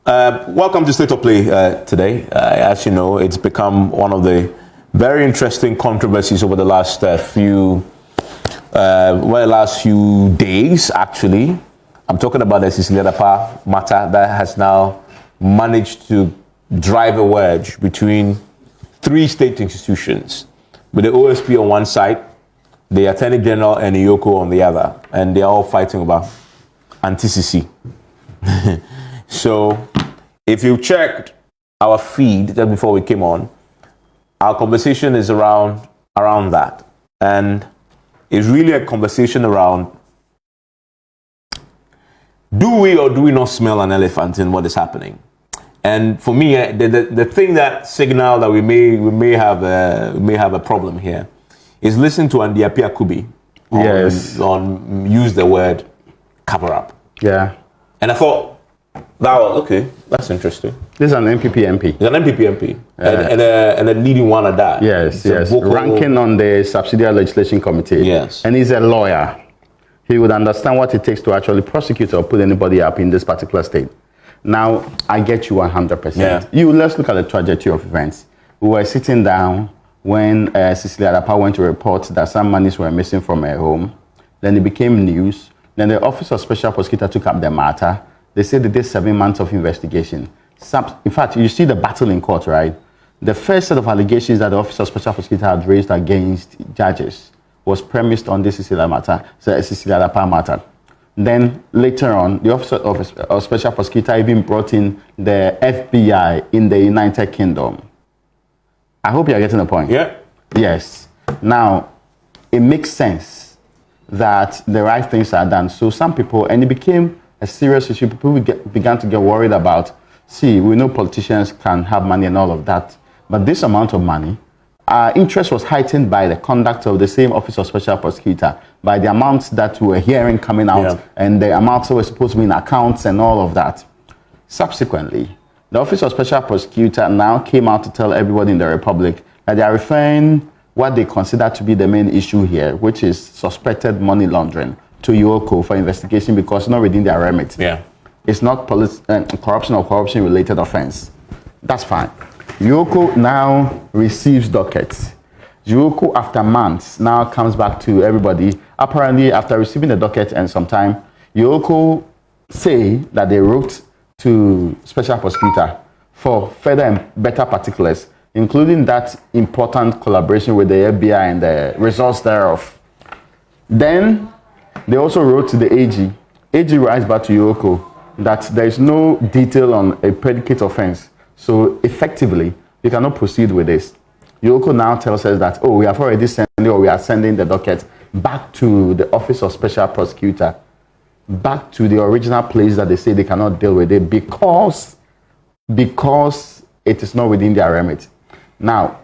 Welcome to State of Play today. As you know, it's become one of the very interesting controversies over the last few days, actually. I'm talking about the Cecilia Dapaah matter that has now managed to drive a wedge between three state institutions, with the OSP on one side, the Attorney General and the EOCO on the other, and they're all fighting about Aunty Cece. So, if you checked our feed just before we came on, our conversation is around that, and it's really a conversation around: do we or do we not smell an elephant in what is happening? And for me, the thing that signal that we may have a problem here is listen to Andy Akubi on use the word cover up. Yeah. And I thought, okay, that's interesting. This is an MPP MP. He's an MPP MP. And a leading one at that. Yes. Ranking on the Subsidiary Legislation Committee. Yes. And he's a lawyer. He would understand what it takes to actually prosecute or put anybody up in this particular state. Now, I get you 100%. Yeah. Let's look at the trajectory of events. We were sitting down when Cecilia Dapaah went to report that some monies were missing from her home. Then it became news. Then the Office of Special Prosecutor took up the matter. They said they did 7 months of investigation. In fact, you see the battle in court, right? The first set of allegations that the Office of Special Prosecutor had raised against judges was premised on this Cecilia Dapaah matter. Then later on, the Office of Special Prosecutor even brought in the FBI in the United Kingdom. I hope you're getting the point. Yeah. Yes. Now, it makes sense that the right things are done. So some people, and it became a serious issue, people began to get worried about, we know politicians can have money and all of that, but this amount of money, interest was heightened by the conduct of the same Office of Special Prosecutor, by the amounts that we were hearing coming out, and the amounts that were supposed to be in accounts and all of that. Subsequently, the Office of Special Prosecutor now came out to tell everybody in the Republic that they are referring what they consider to be the main issue here, which is suspected money laundering, to EOCO for investigation because it's not within their remit. Yeah. It's not corruption or corruption-related offense. That's fine. EOCO now receives dockets. EOCO, after months, now comes back to everybody. Apparently, after receiving the docket and some time, EOCO say that they wrote to Special Prosecutor for further and better particulars, including that important collaboration with the FBI and the results thereof. Then, they also wrote to the AG. AG writes back to EOCO that there is no detail on a predicate offense. So effectively, you cannot proceed with this. EOCO now tells us that, we have already sent or we are sending the docket back to the Office of Special Prosecutor, back to the original place that they say they cannot deal with it because it is not within their remit. Now,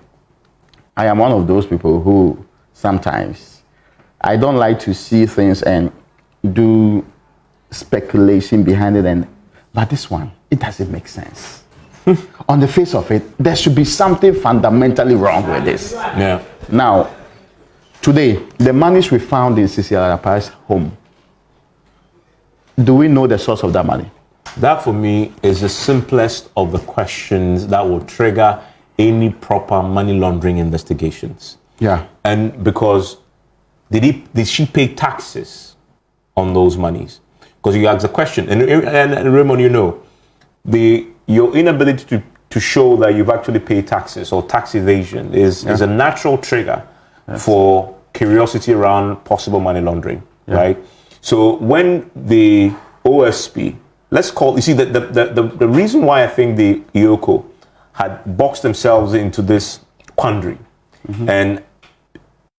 I am one of those people who sometimes I don't like to see things and do speculation behind it, but this one, it doesn't make sense. On the face of it, there should be something fundamentally wrong with this. Yeah. Now, today, the monies we found in Cecilia Dapaah's home, do we know the source of that money? That, for me, is the simplest of the questions that will trigger any proper money laundering investigations. Yeah. And because did she pay taxes on those monies? Because you ask the question, and Raymond, your inability to show that you've actually paid taxes or tax evasion is a natural trigger for curiosity around possible money laundering, right? So when the OSP, the reason why I think the EOCO had boxed themselves into this quandary and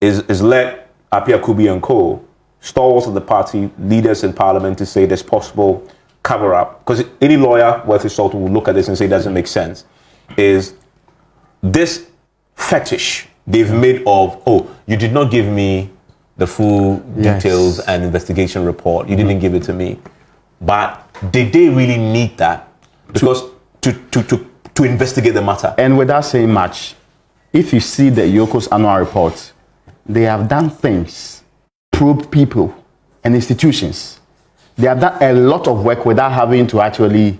is led Aunty Cece and co, stalwarts of the party, leaders in parliament, to say there's possible cover up, because any lawyer worth his salt will look at this and say it doesn't make sense, is this fetish they've made of, you did not give me the full details and investigation report, you didn't give it to me. But did they really need that? Because to investigate the matter. And without saying much, if you see the EOCO's annual report, they have done things, probed people and institutions. They have done a lot of work without having to actually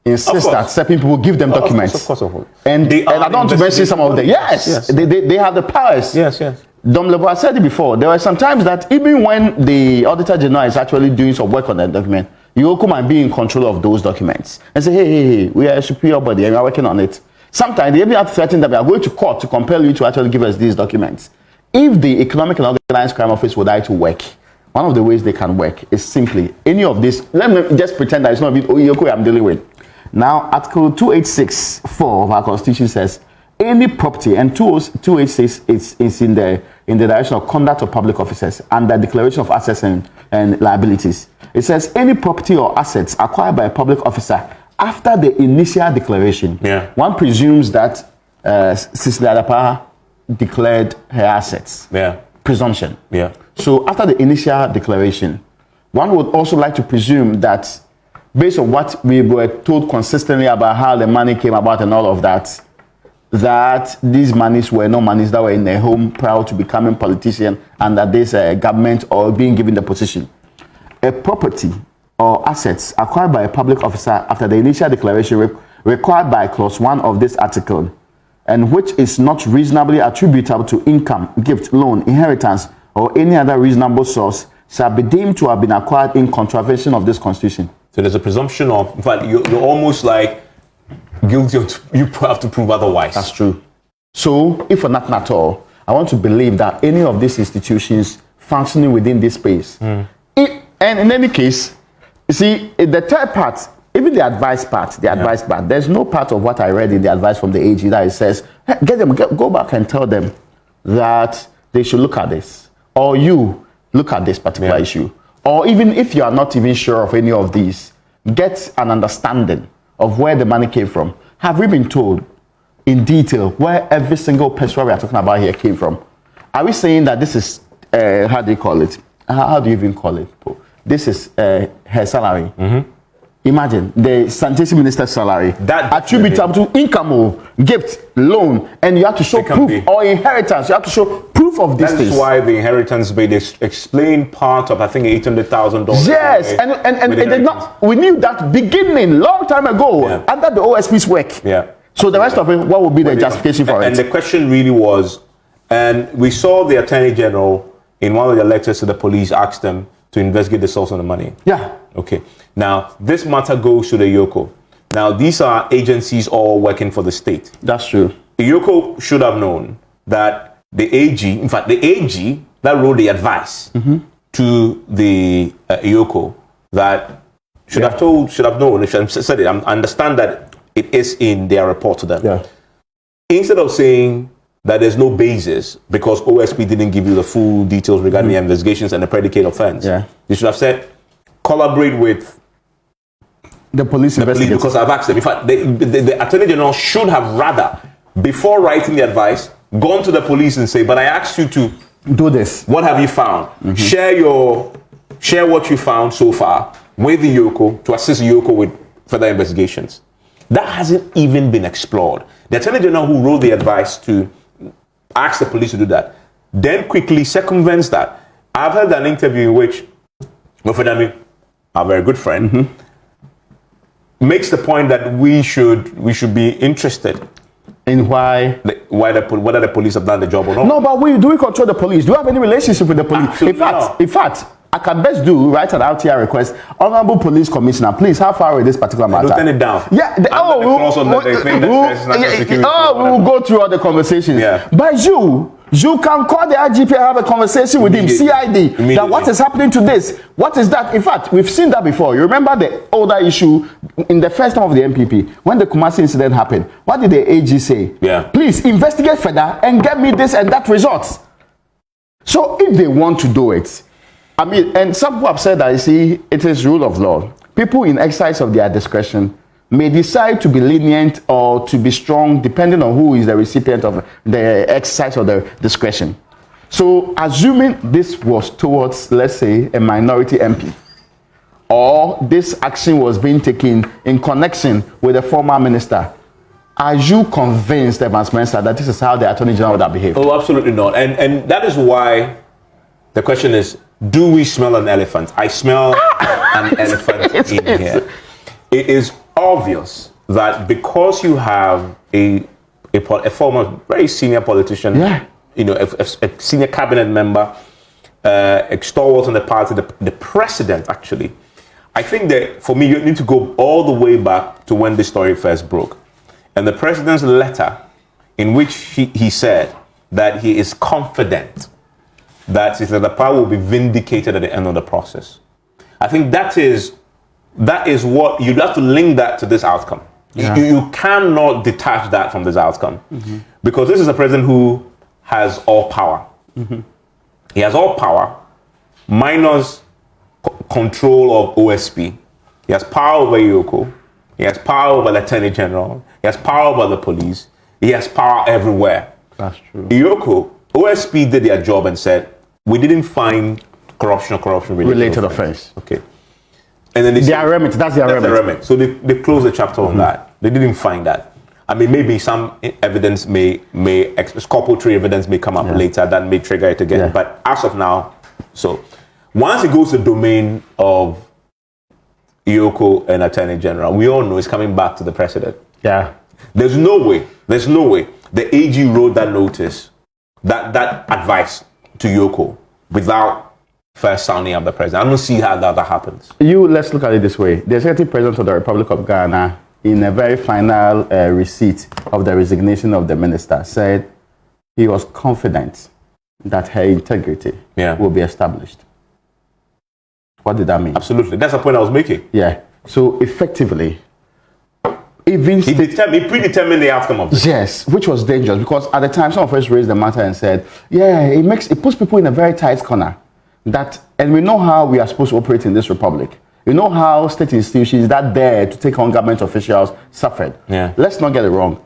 insist that certain people give them documents. Of course. And I don't want to mention some of them. Yes. They have the powers. Yes. Dom Levo, I said it before. There were some times that even when the Auditor General is actually doing some work on that document, EOCO might be in control of those documents and say, hey, we are a superior body and we are working on it. Sometimes they even have to threaten that we are going to court to compel you to actually give us these documents. If the Economic and Organized Crime Office would like to work, one of the ways they can work is simply any of this. Let me just pretend that it's not EOCO I'm dealing with. Now, Article 286(4) of our Constitution says any property, and 286 is in the direction of conduct of public officers and the declaration of assets and liabilities. It says any property or assets acquired by a public officer after the initial declaration. Yeah. One presumes that Cecilia Dapaah declared her assets. Yeah. Presumption. Yeah. So after the initial declaration, one would also like to presume that based on what we were told consistently about how the money came about and all of that, that these monies were not monies that were in their home prior to becoming politician and that this government or being given the position. A property or assets acquired by a public officer after the initial declaration required by clause 1 of this article and which is not reasonably attributable to income, gift, loan, inheritance, or any other reasonable source shall be deemed to have been acquired in contravention of this Constitution. So there's a presumption of, in fact, you're almost like guilty of, you have to prove otherwise. That's true. So, if for nothing at all, I want to believe that any of these institutions functioning within this space, and in any case, you see, the third part, even the advice part, there's no part of what I read in the advice from the AG that it says, hey, go back and tell them that they should look at this, or you look at this particular issue, or even if you are not even sure of any of these, get an understanding of where the money came from. Have we been told in detail where every single person we are talking about here came from? Are we saying that this is, how do you call it? How do you even call it? This is her salary. Mm-hmm. Imagine the sanitation minister's salary that attributable to income or gift, loan, and you have to show proof or inheritance. You have to show proof of this. That's why the inheritance bill explained part of, I think, $800,000. Yes, and they not. We knew that beginning long time ago under the OSP's work. Yeah. So the rest of it, what would be the justification for it? And the question really was, and we saw the Attorney General in one of the letters to the police asked them to investigate the source of the money. Yeah. Okay. Now, this matter goes to the EOCO. Now, these are agencies all working for the state. That's true. The EOCO should have known that the AG, in fact, the AG that wrote the advice to the EOCO that should have known, they should have said it. I understand that it is in their report to them. Yeah. Instead of saying that there's no basis because OSP didn't give you the full details regarding the investigations and the predicate offense. Yeah. You should have said, collaborate with the police investigators. Because I've asked them. In fact, the Attorney General should have rather, before writing the advice, gone to the police and say, but I asked you to do this. What have you found? Share what you found so far with the EOCO to assist the EOCO with further investigations. That hasn't even been explored. The Attorney General who wrote the advice to ask the police to do that, then quickly circumvents that. I've heard an interview in which Mofedami, our very good friend, makes the point that we should be interested in whether the police have done the job or not. No, but do we control the police? Do we have any relationship with the police? Absolutely in fact, I can best write an RTI request. Honorable Police Commissioner, please, how far with this particular matter? Don't turn it down. Yeah. We will go through all the conversations. Yeah. But you can call the IGP and have a conversation with him, CID, that what is happening to this? What is that? In fact, we've seen that before. You remember the older issue in the first time of the MPP, when the Kumasi incident happened. What did the AG say? Yeah. Please investigate further and get me this and that results. So if they want to do it, I mean, and some people have said that, you see, it is rule of law. People in exercise of their discretion may decide to be lenient or to be strong depending on who is the recipient of the exercise of their discretion. So assuming this was towards, let's say, a minority MP, or this action was being taken in connection with a former minister, are you convinced, Evans Mensah, that this is how the Attorney General would have behaved? Oh, absolutely not. And that is why the question is, do we smell an elephant? I smell an elephant in here. it is obvious that because you have a former very senior politician, a senior cabinet member, stalwart on the party, the president actually, I think that for me you need to go all the way back to when this story first broke. And the president's letter in which he said that he is confident that Cecilia Dapaah will be vindicated at the end of the process. I think that is what you'd have to link that to this outcome. Yeah. You cannot detach that from this outcome, because this is a president who has all power. He has all power, minus control of OSP. He has power over EOCO. He has power over the Attorney General. He has power over the police. He has power everywhere. That's true. EOCO, OSP did their job and said, we didn't find corruption-related offense. Okay. And then their remit, that's their remit. So they closed the chapter on that. They didn't find that. I mean, maybe some evidence exculpatory evidence may come up later that may trigger it again. But as of now, so once it goes to the domain of EOCO and Attorney General, we all know it's coming back to the president. Yeah. There's no way the AG wrote that notice, that advice to EOCO without first sounding up the president. I don't see how that happens. Let's look at it this way. The Executive President of the Republic of Ghana, in a very final receipt of the resignation of the minister, said he was confident that her integrity will be established. What did that mean? Absolutely. That's the point I was making. Yeah. So effectively, even he predetermined the outcome of this. Yes, which was dangerous, because at the time some of us raised the matter and said, it puts people in a very tight corner. And we know how we are supposed to operate in this republic. You know how state institutions that dare to take on government officials suffered. Yeah. Let's not get it wrong.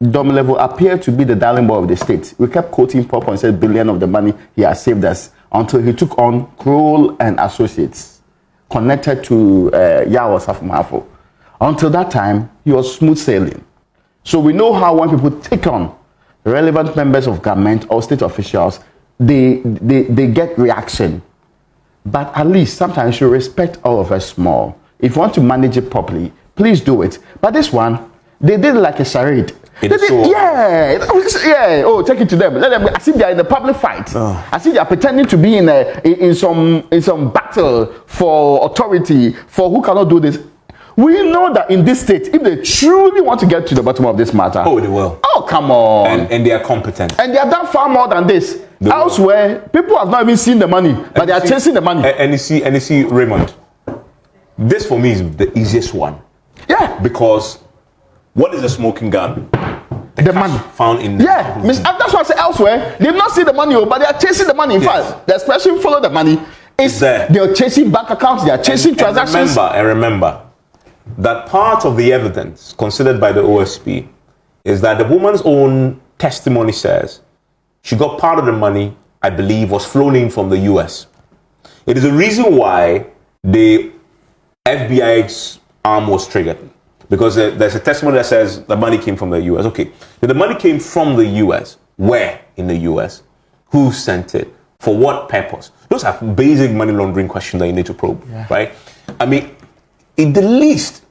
Domilevo appeared to be the darling boy of the state. We kept quoting Pop and said billion of the money he has saved us, until he took on Kroll and Associates connected to Yawa Safumafo. Until that time, he was smooth sailing. So we know how when people take on relevant members of government or state officials, they get reaction. But at least sometimes you respect all of us more. If you want to manage it properly, please do it. But this one, they did it like a charade. Oh, take it to them. Let them. I see they are in a public fight. I see they are pretending to be in some battle for authority, for who cannot do this. We know that in this state, if they truly want to get to the bottom of this matter, they will. Oh, come on. And they are competent. And they have done far more than this. Elsewhere, people have not even seen the money, but they are chasing the money. And you see, Raymond, this for me is the easiest one. Yeah. Because what is a smoking gun? The money found in that's why I say elsewhere, they did not see the money, but they are chasing the money. In fact, the expression follow the money is there. They are chasing bank accounts, they are chasing transactions. And remember that part of the evidence considered by the OSP is that the woman's own testimony says she got part of the money, I believe, was flown in from the US. It is the reason why the FBI's arm was triggered. Because there's a testimony that says the money came from the US. Okay, the money came from the US. Where in the US? Who sent it? For what purpose? Those are basic money laundering questions that you need to probe, right? I mean, in the least,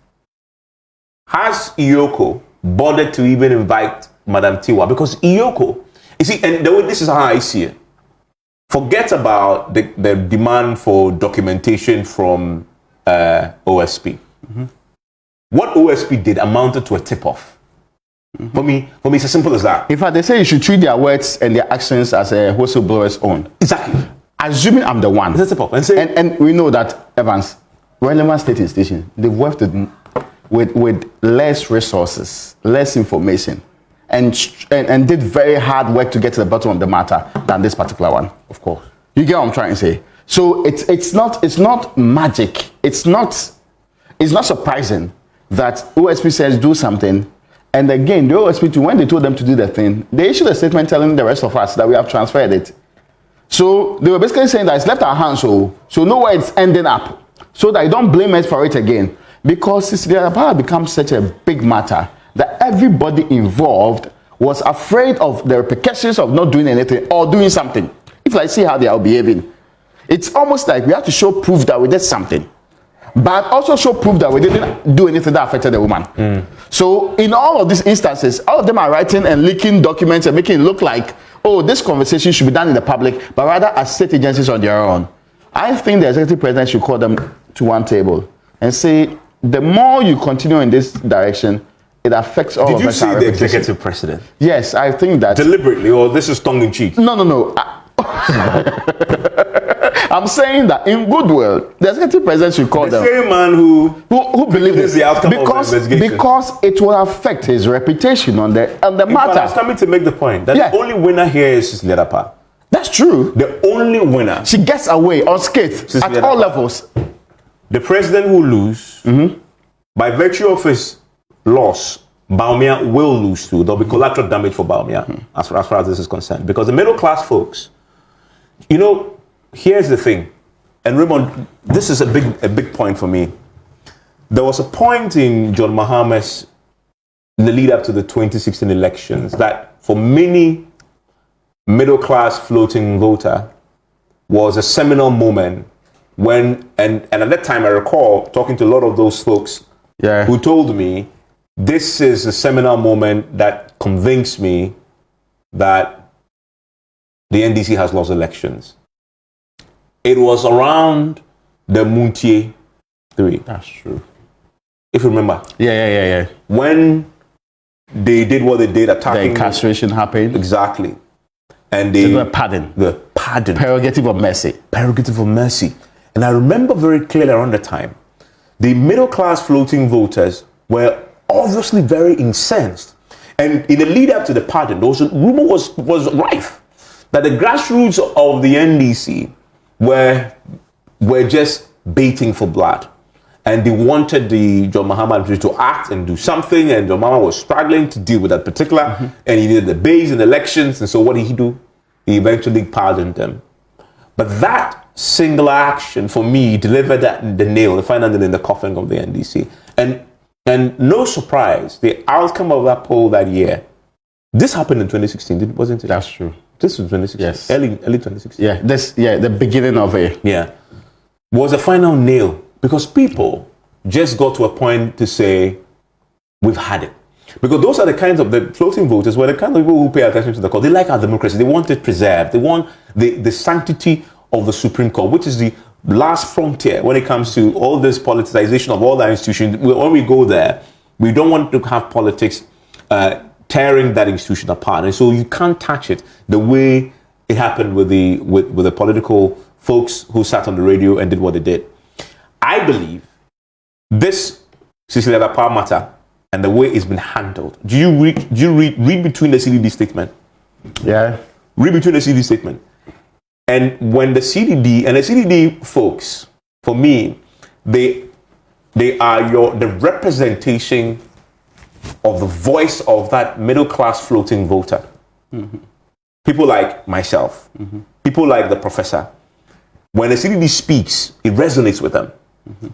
has EOCO bothered to even invite Madam Tiwa? Because EOCO, you see, and this is how I see it. Forget about the demand for documentation from OSP. What OSP did amounted to a tip-off. For me, it's as simple as that. In fact, they say you should treat their words and their actions as a whistleblower's own. Exactly. Assuming I'm the one. It's a tip-off. And we know that, Evans, relevant state institution, they've worked with less resources, less information, and did very hard work to get to the bottom of the matter than this particular one. Of course. You get what I'm trying to say? So it's not magic. It's not surprising that OSP says do something, and again the OSP too, when they told them to do the thing, they issued a statement telling the rest of us that we have transferred it. So they were basically saying that it's left our hands, so know where it's ending up, so that you don't blame us for it again. Because Cecilia Dapaah becomes such a big matter that everybody involved was afraid of the repercussions of not doing anything or doing something. If I see how they are behaving, it's almost like we have to show proof that we did something. but also show proof that we didn't do anything that affected the woman. So in all of these instances, all of them are writing and leaking documents and making it look like, oh, this conversation should be done in the public, but rather as state agencies on their own. I think the executive president should call them to one table and say, the more you continue in this direction, it affects all of us. Did you see the executive president? Yes, I think that. Deliberately, or this is tongue in cheek? No. I'm saying that in goodwill, the executive president should call them. The same man who believes this the outcome of the investigation. Because it will affect his reputation on the matter. I was coming to make the point that the only winner here is Cecilia Dapaah. That's true. The only winner. She gets away unscathed at all levels. The president will lose. By virtue of his loss, Bawumia will lose too. There'll be collateral damage for Bawumia as far as this is concerned. Because the middle class folks, here's the thing, and Raymond, this is a big point for me. There was a point in John Mahama's in the lead up to the 2016 elections that for many middle class floating voter was a seminal moment when, and at that time I recall talking to a lot of those folks who told me this is a seminal moment that convinced me that the NDC has lost elections. It was around the Muntie 3. That's true. If you remember. Yeah. When they did what they did, attacking... The incarceration happened. Exactly. And they... The pardon. The pardon. Prerogative of mercy. Prerogative of mercy. And I remember very clearly around the time, the middle class floating voters were obviously very incensed. And in the lead up to the pardon, there was a rumor was rife that the grassroots of the NDC were just baiting for blood, and they wanted the John Mahama to act and do something, and John Mahama was struggling to deal with that particular, and he needed the base in elections, and so what did he do? He eventually pardoned them. But that single action for me delivered the final nail in the coffin of the NDC, and no surprise, the outcome of that poll that year, this happened in 2016, wasn't it? That's true. This was 2016. Yes. Early 2016. The beginning of it. Yeah. Was a final nail because people just got to a point to say, we've had it. Because those are the kinds of, the floating voters were the kind of people who pay attention to the court. They like our democracy. They want it preserved. They want the sanctity of the Supreme Court, which is the last frontier when it comes to all this politicization of all our institutions. When we go there, we don't want to have politics tearing that institution apart, and so you can't touch it the way it happened with the political folks who sat on the radio and did what they did. I believe this Cecilia Dapaah matter and the way it's been handled. Do you read between the CDD statement? Yeah. Read between the CDD statement. And when the CDD folks, for me, they are the representation of the voice of that middle class floating voter. People like myself, people like the professor. When the CDD speaks, it resonates with them.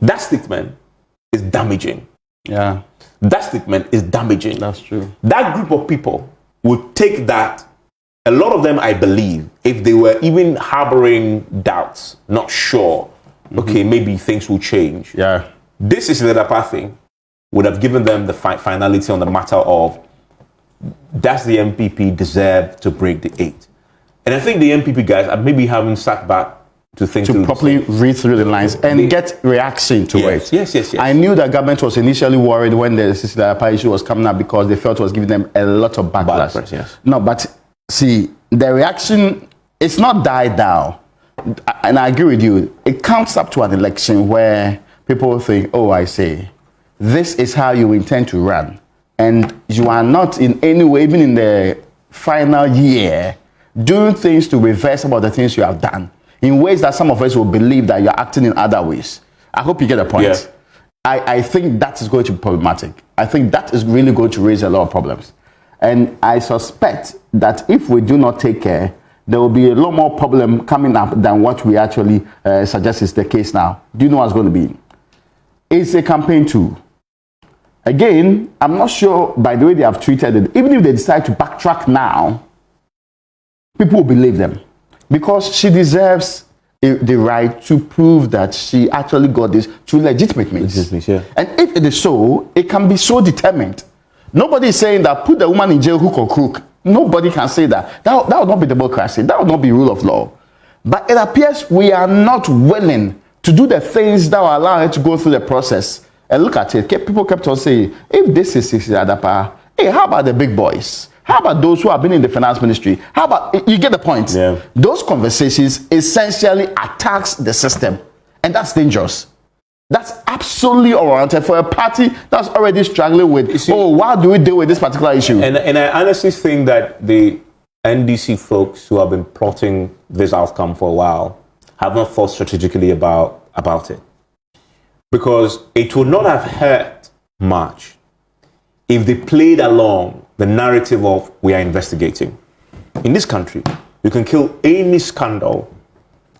That statement is damaging. Yeah. That statement is damaging. That's true. That group of people would take that. A lot of them, I believe, if they were even harboring doubts, not sure, okay, maybe things will change. Yeah. This is the Dapaah thing would have given them the finality on the matter of, does the MPP deserve to break the 8? And I think the MPP guys maybe haven't sat back to think to properly read through the lines and get reaction to it. Yes. I knew that government was initially worried when the Cecilia Dapaah issue was coming up because they felt it was giving them a lot of backlash. Bad press, yes. No, but see, the reaction, it's not died down. And I agree with you. It comes up to an election where people think, oh, I see, this is how you intend to run. And you are not in any way, even in the final year, doing things to reverse some of the things you have done in ways that some of us will believe that you're acting in other ways. I hope you get the point. Yeah. I think that is going to be problematic. I think that is really going to raise a lot of problems. And I suspect that if we do not take care, there will be a lot more problem coming up than what we actually suggest is the case now. Do you know what's going to be? It's a campaign tool. Again, I'm not sure by the way they have treated it, even if they decide to backtrack now, people will believe them. Because she deserves the right to prove that she actually got this through legitimate means. Yeah. And if it is so, it can be so determined. Nobody is saying that put the woman in jail hook or crook. Nobody can say that. That would not be democracy. That would not be rule of law. But it appears we are not willing to do the things that will allow her to go through the process. And look at it. People kept on saying, if this is Cecilia Dapaah, hey, how about the big boys? How about those who have been in the finance ministry? How about, you get the point? Yeah. Those conversations essentially attacks the system. And that's dangerous. That's absolutely unwarranted for a party that's already struggling with, why do we deal with this particular issue? And I honestly think that the NDC folks who have been plotting this outcome for a while have not thought strategically about it. Because it would not have hurt much if they played along the narrative of we are investigating. In this country, you can kill any scandal.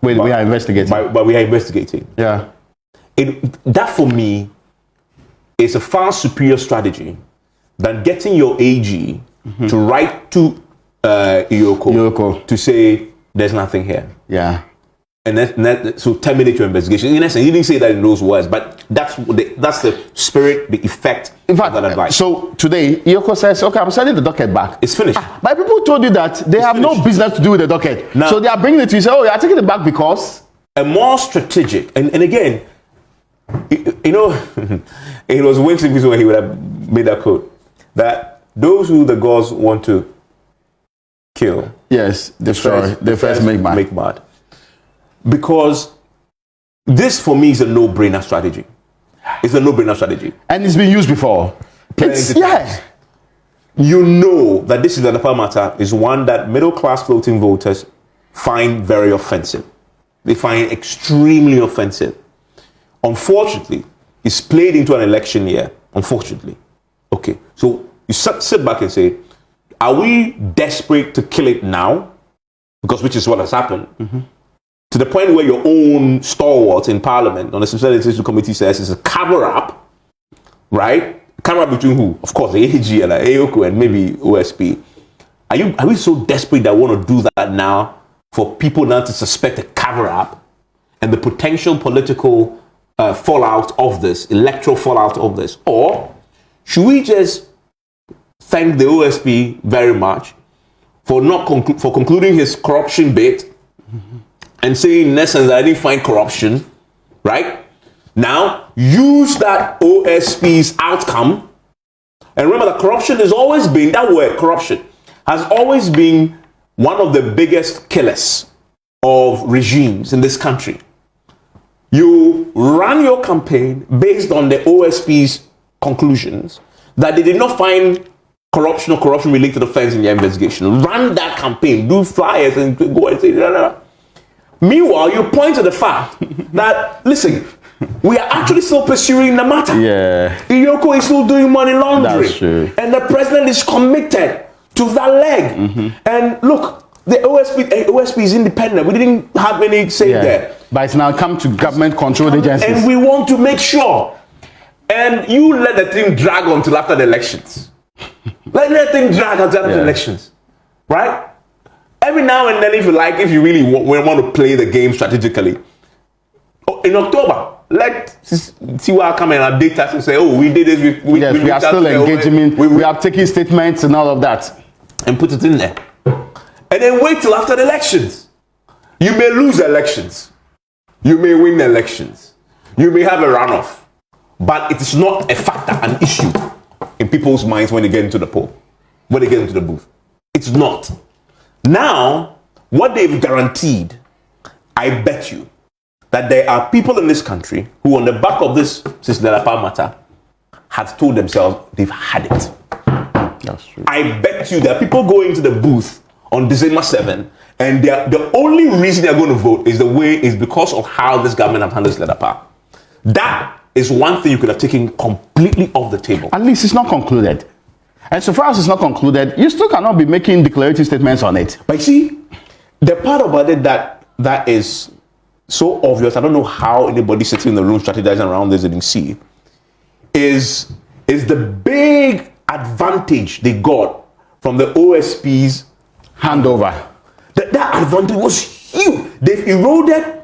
We are investigating. But we are investigating. Yeah. That for me is a far superior strategy than getting your AG to write to EOCO to say there's nothing here. Yeah. And so terminate your investigation. In essence, he didn't say that in those words, but that's the spirit, the effect in fact, of that advice. So today, EOCO says, okay, I'm sending the docket back. It's finished. But people told you that they have no business to do with the docket. Now, so they are bringing it to you, say, oh, you are taking it back because? A more strategic, and again, you know, it was Winston when he would have made that quote, that those who the gods want to kill. Yes, destroy. They first make mad. Make mad. Because this, for me, is a no-brainer strategy. It's a no-brainer strategy. And it's been used before. Yeah. You know that this is the Dapaah matter is one that middle-class floating voters find very offensive. They find extremely offensive. Unfortunately, it's played into an election year. Unfortunately. Okay, so you sit back and say, are we desperate to kill it now? Because which is what has happened. To the point where your own stalwart in Parliament on the Subsidiary Committee says it's a cover-up, right? Cover-up between who? Of course, the AG and the EOCO and maybe OSP. Are we so desperate that we want to do that now for people now to suspect a cover-up and the potential political fallout of this, electoral fallout of this? Or should we just thank the OSP very much for not concluding his corruption bit and saying in essence that I didn't find corruption, right? Now, use that OSP's outcome. And remember that corruption has always been, that word, corruption, has always been one of the biggest killers of regimes in this country. You run your campaign based on the OSP's conclusions that they did not find corruption or corruption-related offense in your investigation. Run that campaign, do flyers and go and say, blah, blah, blah. Meanwhile, you point to the fact that, listen, we are actually still pursuing the matter. Yeah. EOCO is still doing money laundering. That's true. And the president is committed to that leg. And look, the OSP is independent. We didn't have any say there. But it's now come to government-controlled agencies. And we want to make sure. And you let the thing drag on till after the elections. Let the thing drag until after the elections. Right? Every now and then, if you really want to play the game strategically, in October, let Tiwa come and update us and say, oh, we did this. We are still engaging. We are taking statements and all of that. And put it in there. And then wait till after the elections. You may lose elections. You may win elections. You may have a runoff. But it is not a factor, an issue in people's minds when they get into the poll, when they get into the booth. It's not. Now, what they've guaranteed, I bet you, that there are people in this country who, on the back of this Cecilia Dapaah matter, have told themselves they've had it. That's true. I bet you there are people going to the booth on December 7, and the only reason they're going to vote is because of how this government has handled Cecilia Dapaah. That is one thing you could have taken completely off the table. At least it's not concluded. And so far as it's not concluded, you still cannot be making declarative statements on it. But you see, the part about it that is so obvious, I don't know how anybody sitting in the room strategizing around this didn't see, is the big advantage they got from the OSP's handover. That advantage was huge. They've eroded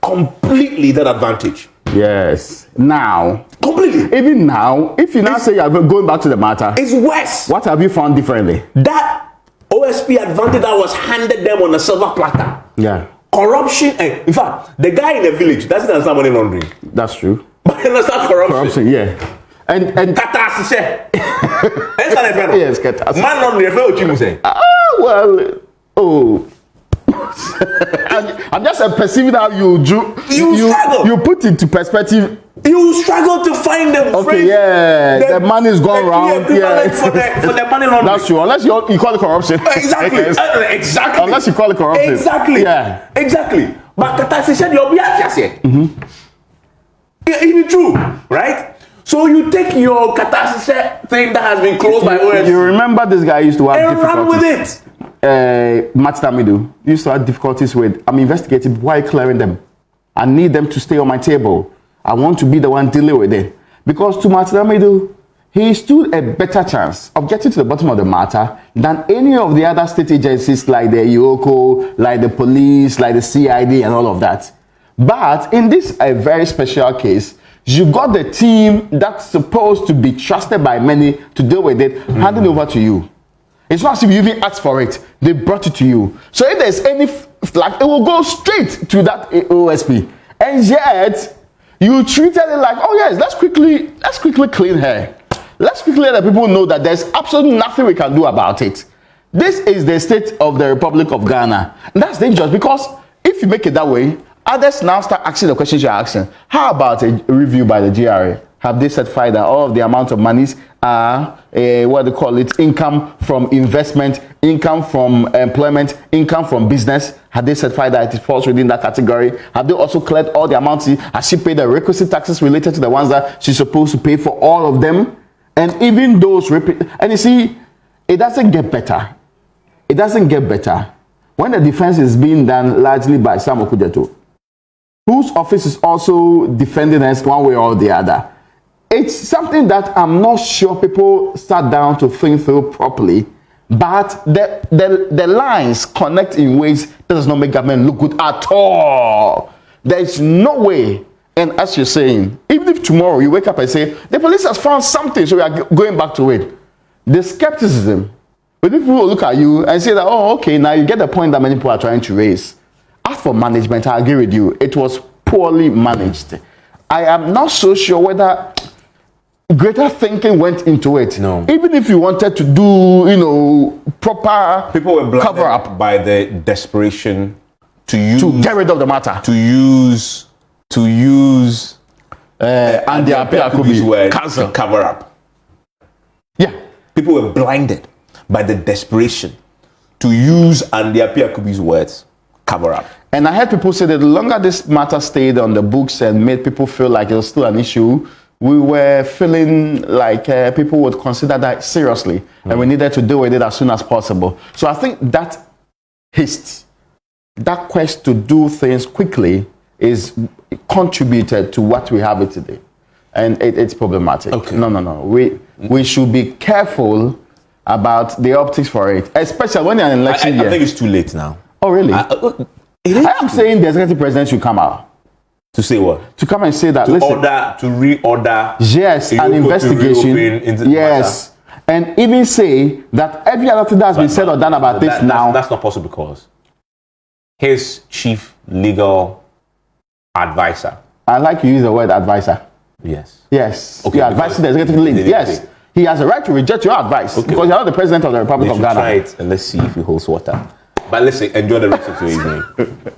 completely that advantage. Yes. Now, Completely. even now, if you now say you're going back to the matter, It's worse. what have you found differently? That OSP advantage that was handed them on a silver platter. Yeah, Corruption. In fact, the guy in the village doesn't understand money laundering. that's true. But he understands corruption. Corruption, yeah. And Kata Cece. yes, Kata. Man laundering, refer to you say. Well, oh. I'm just perceiving how you struggle. You put into perspective. You struggle to find the Okay, phrase, yeah, the money's gone round. Yeah, for the money laundering. that's true. Unless you call it corruption. Exactly. Yes. Exactly. Unless you call it corruption. Exactly. Yeah. Exactly. But Kata said you'll be at here. It's true, right? So you take your Kata thing that has been closed by OSP. You remember this guy used to have and run with difficulties. it. Matt Tamidu used to have difficulties with. I'm investigating. Why clearing them? I need them to stay on my table. I want to be the one dealing with it. Because to Matt Tamidu, he stood a better chance of getting to the bottom of the matter than any of the other state agencies like the EOCO, like the police, like the CID and all of that. But in this a very special case, you got the team that's supposed to be trusted by many to deal with it, handing over to you. It's not as if you even asked for it. They brought it to you. So if there's any flag, it will go straight to that OSP. And yet, you treated it like, oh yes, let's quickly clean her. Let's quickly let the people know that there's absolutely nothing we can do about it. This is the state of the Republic of Ghana. And that's dangerous because if you make it that way, others now start asking the questions you're asking. How about a review by the GRA? Have they certified that all of the amount of monies are what they call it, income from investment, income from employment, income from business? Have they certified that it falls within that category? Have they also cleared all the amounts? Has she paid the requisite taxes related to the ones that she's supposed to pay for all of them? And even those, and you see, it doesn't get better. It doesn't get better when the defense is being done largely by Sam Okujeto, whose office is also defending us one way or the other. It's something that I'm not sure people sat down to think through properly, but the lines connect in ways that does not make government look good at all. There is no way, and as you're saying, even if tomorrow you wake up and say, the police has found something, so we are going back to it. The skepticism, when people will look at you and say that, oh, okay, now you get the point that many people are trying to raise. As for management, I agree with you. It was poorly managed. I am not so sure whether greater thinking went into it. No. Even if you wanted to do, proper People were blinded cover up by the desperation to get rid of the matter. to use And the appeal could be word cancel. to cover up. Yeah. People were blinded by the desperation to use and the appeal Kubi's words cover up. And I heard people say that the longer this matter stayed on the books and made people feel like it was still an issue, we were feeling like people would consider that seriously, and we needed to deal with it as soon as possible. So I think that haste, that quest to do things quickly, is contributed to what we have it today, and it's problematic. Okay. No. We should be careful about the optics for it, especially when you're in election year. I think it's too late now. Oh, really? I am saying the executive president should come out. To say what? To come and say that, To listen, reorder. yes, an EOCO to investigation. reopen into the Yes. And even say that every other thing that's been said or done about this now. That's not possible because his chief legal advisor. I like you use the word advisor. Yes. Yes. Okay, You're advising the executive lead. Yes. He has a right to reject your advice because you're not the president of the Republic We of should Ghana. try it and let's see if he holds water. But listen, enjoy the rest of your evening.